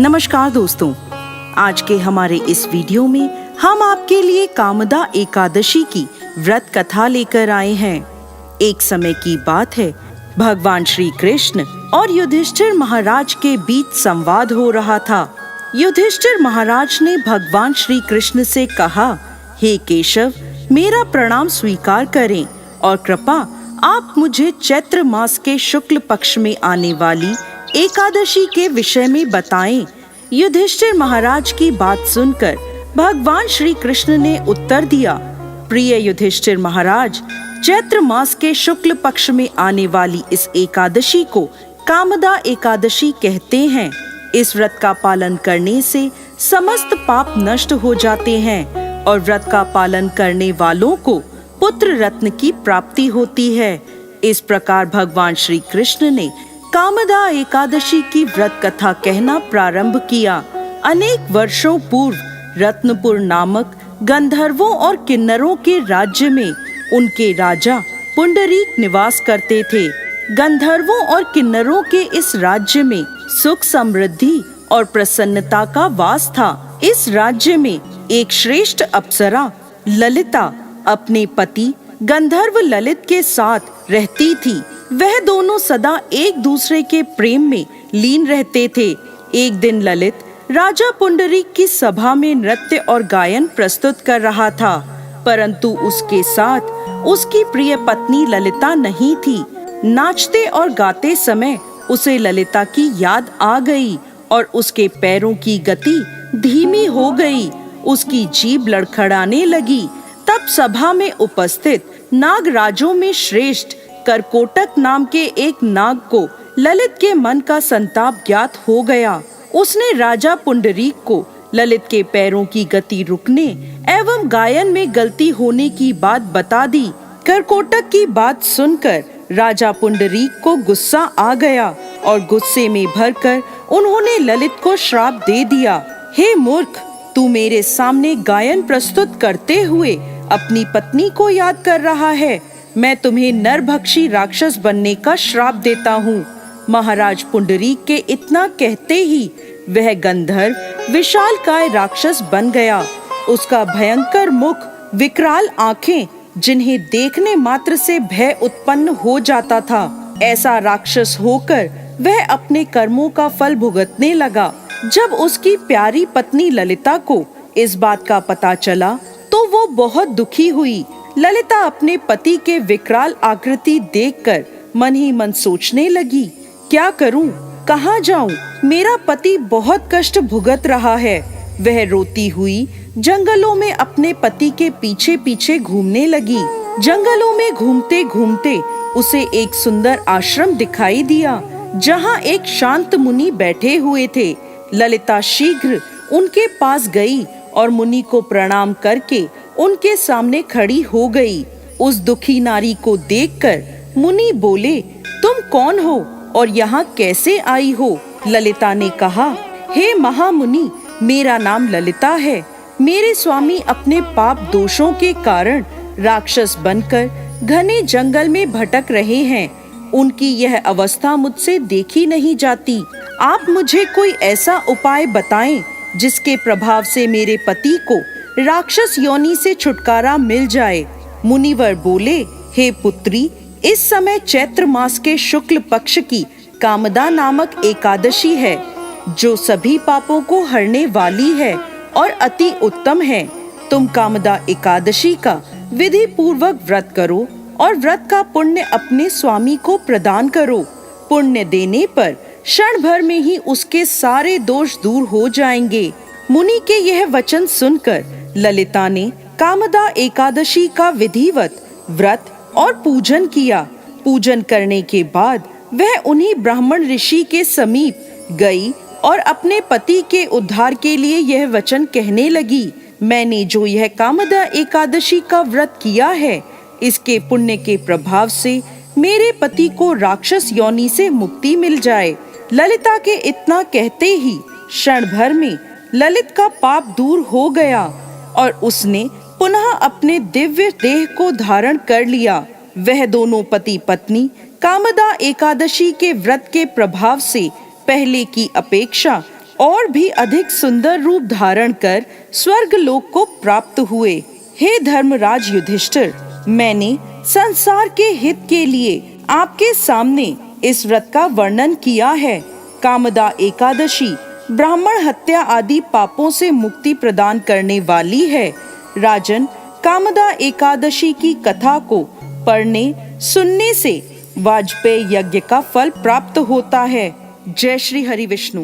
नमस्कार दोस्तों, आज के हमारे इस वीडियो में हम आपके लिए कामदा एकादशी की व्रत कथा लेकर आए हैं। एक समय की बात है, भगवान श्री कृष्ण और युधिष्ठिर महाराज के बीच संवाद हो रहा था। युधिष्ठिर महाराज ने भगवान श्री कृष्ण से कहा, हे केशव, मेरा प्रणाम स्वीकार करें और कृपा आप मुझे चैत्र मास के शुक्ल पक्ष में आने वाली एकादशी के विषय में बताएं। युधिष्ठिर महाराज की बात सुनकर भगवान श्री कृष्ण ने उत्तर दिया, प्रिय युधिष्ठिर महाराज, चैत्र मास के शुक्ल पक्ष में आने वाली इस एकादशी को कामदा एकादशी कहते हैं। इस व्रत का पालन करने से समस्त पाप नष्ट हो जाते हैं और व्रत का पालन करने वालों को पुत्र रत्न की प्राप्ति होती है। इस प्रकार भगवान श्री कृष्ण ने कामदा एकादशी की व्रत कथा कहना प्रारंभ किया। अनेक वर्षों पूर्व रत्नपुर नामक गंधर्वों और किन्नरों के राज्य में उनके राजा पुंडरीक निवास करते थे। गंधर्वों और किन्नरों के इस राज्य में सुख समृद्धि और प्रसन्नता का वास था। इस राज्य में एक श्रेष्ठ अप्सरा ललिता अपने पति गंधर्व ललित के साथ रहती थी। वह दोनों सदा एक दूसरे के प्रेम में लीन रहते थे। एक दिन ललित राजा पुंडरीक की सभा में नृत्य और गायन प्रस्तुत कर रहा था, परंतु उसके साथ उसकी प्रिय पत्नी ललिता नहीं थी। नाचते और गाते समय उसे ललिता की याद आ गई और उसके पैरों की गति धीमी हो गई। उसकी जीभ लड़खड़ाने लगी। तब सभा में उपस्थित नागराजों में श्रेष्ठ करकोटक नाम के एक नाग को ललित के मन का संताप ज्ञात हो गया। उसने राजा पुंडरीक को ललित के पैरों की गति रुकने एवं गायन में गलती होने की बात बता दी। करकोटक की बात सुनकर राजा पुंडरीक को गुस्सा आ गया और गुस्से में भरकर उन्होंने ललित को श्राप दे दिया, हे मूर्ख, तू मेरे सामने गायन प्रस्तुत करते हुए अपनी पत्नी को याद कर रहा है। मैं तुम्हें नरभक्षी राक्षस बनने का श्राप देता हूँ। महाराज पुंडरीक के इतना कहते ही वह गंधर्व विशालकाय राक्षस बन गया। उसका भयंकर मुख, विकराल आंखें, जिन्हें देखने मात्र से भय उत्पन्न हो जाता था, ऐसा राक्षस होकर वह अपने कर्मों का फल भुगतने लगा। जब उसकी प्यारी पत्नी ललिता को इस बात का पता चला तो वो बहुत दुखी हुई। ललिता अपने पति के विकराल आकृति देखकर मन ही मन सोचने लगी, क्या करूं, कहाँ जाऊं? मेरा पति बहुत कष्ट भुगत रहा है। वह रोती हुई जंगलों में अपने पति के पीछे पीछे घूमने लगी। जंगलों में घूमते घूमते उसे एक सुंदर आश्रम दिखाई दिया, जहाँ एक शांत मुनि बैठे हुए थे। ललिता शीघ्र उनके पास गई और मुनि को प्रणाम करके उनके सामने खड़ी हो गई। उस दुखी नारी को देखकर मुनि बोले, तुम कौन हो और यहाँ कैसे आई हो? ललिता ने कहा, हे महामुनि, मेरा नाम ललिता है। मेरे स्वामी अपने पाप दोषों के कारण राक्षस बनकर घने जंगल में भटक रहे हैं। उनकी यह अवस्था मुझसे देखी नहीं जाती। आप मुझे कोई ऐसा उपाय बताएं जिसके प्रभाव से मेरे पति को राक्षस योनि से छुटकारा मिल जाए। मुनिवर बोले, हे पुत्री, इस समय चैत्र मास के शुक्ल पक्ष की कामदा नामक एकादशी है, जो सभी पापों को हरने वाली है और अति उत्तम है। तुम कामदा एकादशी का विधि पूर्वक व्रत करो और व्रत का पुण्य अपने स्वामी को प्रदान करो। पुण्य देने पर क्षण भर में ही उसके सारे दोष दूर हो जाएंगे। मुनि के यह वचन सुनकर ललिता ने कामदा एकादशी का विधिवत व्रत और पूजन किया। पूजन करने के बाद वह उन्हीं ब्राह्मण ऋषि के समीप गई और अपने पति के उद्धार के लिए यह वचन कहने लगी, मैंने जो यह कामदा एकादशी का व्रत किया है, इसके पुण्य के प्रभाव से मेरे पति को राक्षस योनि से मुक्ति मिल जाए। ललिता के इतना कहते ही क्षण भर में ललित का पाप दूर हो गया और उसने पुनः अपने दिव्य देह को धारण कर लिया। वह दोनों पति पत्नी कामदा एकादशी के व्रत के प्रभाव से पहले की अपेक्षा और भी अधिक सुंदर रूप धारण कर स्वर्ग लोक को प्राप्त हुए। हे धर्मराज युधिष्ठिर, मैंने संसार के हित के लिए आपके सामने इस व्रत का वर्णन किया है। कामदा एकादशी ब्राह्मण हत्या आदि पापों से मुक्ति प्रदान करने वाली है। राजन, कामदा एकादशी की कथा को पढ़ने सुनने से वाजपेय यज्ञ का फल प्राप्त होता है। जय श्री हरि विष्णु।